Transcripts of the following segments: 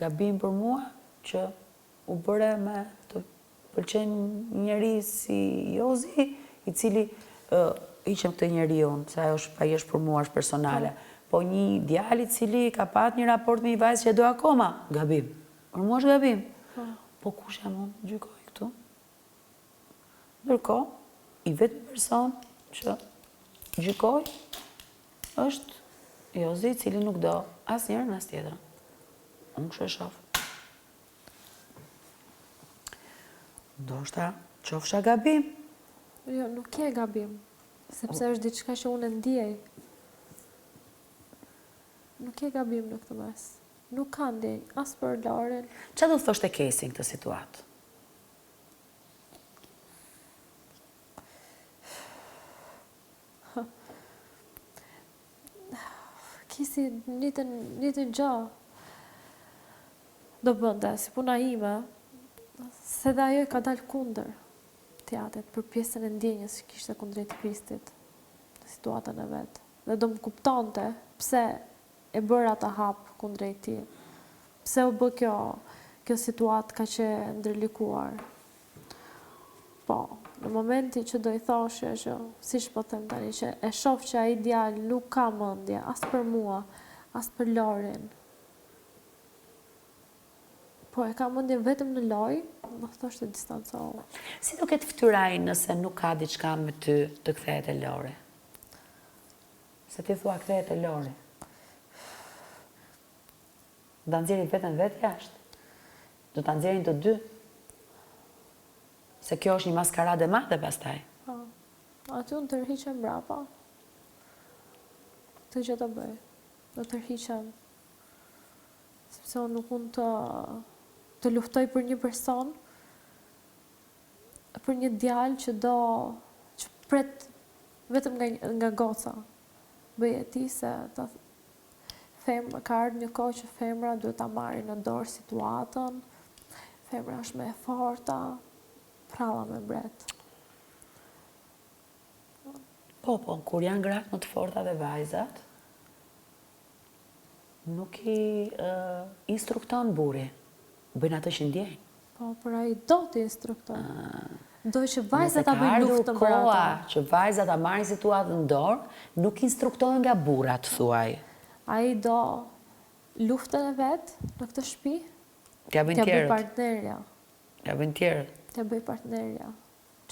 gabim për mua që u bëre me të pëlqen njeri si Jozi, i cili hiqem këtë njeri unë, se ajo është për mua, është personale. Po një djali cili ka pat një raport me një vajzë që e do akoma, gabim. Për mua është gabim. Po kush jam unë gjykoj këtu? Ndërkohë, i vetëm person që gjykoj është Jozi, cili nuk do asnjërin as tjetrën. Unë kështu e shoh. Ndoshta qofsha gabim. Jo, nuk ke gabim, sepse është diçka që unë e ndjej. Nuk ke gabim në këtë mes. Nuk ka ndjenj, as për Lauren. Qa do të thoshte Kesi në këtë situatë? Kesi një të gjë do bënde, si puna ime, se dhe ajo ka dalë kundër teatrit për pjesën e ndjenjës që kishte kundrejt Kristit në situatën e vetë. Dhe do më kuptonte pse e bërë ata hapë kundrejt ti. Pse u bë kjo situatë ka që ndërlikuar. Po, në momenti që do i thoshe që, si po them tani, që e shoh që ai djalë nuk ka mendje, as për mua, as për Lauren. Po, e ka mendje vetëm në lojë, do thoshte distancohu. Si do ketë ftyraj nëse nuk ka diçka me ty të kthehet e Lori? Se ti thua kthehet e Lori. Do ta nxjerrin vetën vetë jashtë. Do ta nxjerrin të dy. Se kjo është një maskaradë e madhe pastaj. Po. Aty unë tërhiqem mbrapa. Këtë gjë të bëj. Do tërhiqem. Sepse unë nuk mund të luftoj për një person, për një djalë që pret vetëm nga goca. Bëj e ti se ka ardhur një kohë që femra duhet ta marrin në dorë situatën. Femra është më e forta, pralla me bret. Po, kur janë gratë më të forta dhe vajzat, nuk i instrukton burri. Bëjnë atë që ndjejnë. Po, për ai do të instrukton. Do që vajzat ta bëjnë luftën për ata. për ata. Që vajzat ta marrin situatën në dorë, nuk instruktohen nga burrat, thuaj. Ai do luftën e vet në këtë shtëpi. T'ja bëjnë tjerët. Partnerja. T'ja bëjnë tjerët. T'ja bëj partnerja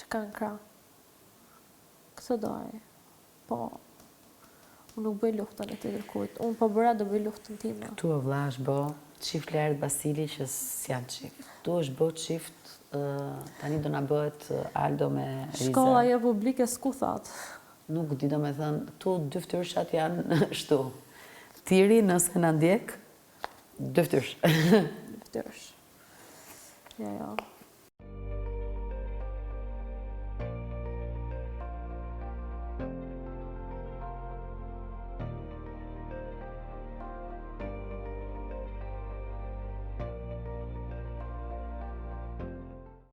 që kanë krah. Këtë do ai. Po, unë nuk bëj luftën e të kujt. Unë po bëra do bëj luftën time. Tu o vlla është bë çift Lert Basili që s'janë çift. Tu është bë çift, tani do na bëhet Aldo me Riza. Shkolla jo publike s'ku thot. Nuk di, do me thënë, tu dy ftyrshat janë shtu. Tiri nëse na ndjek, dy ftyrsh. Dy ftyrsh. Jo.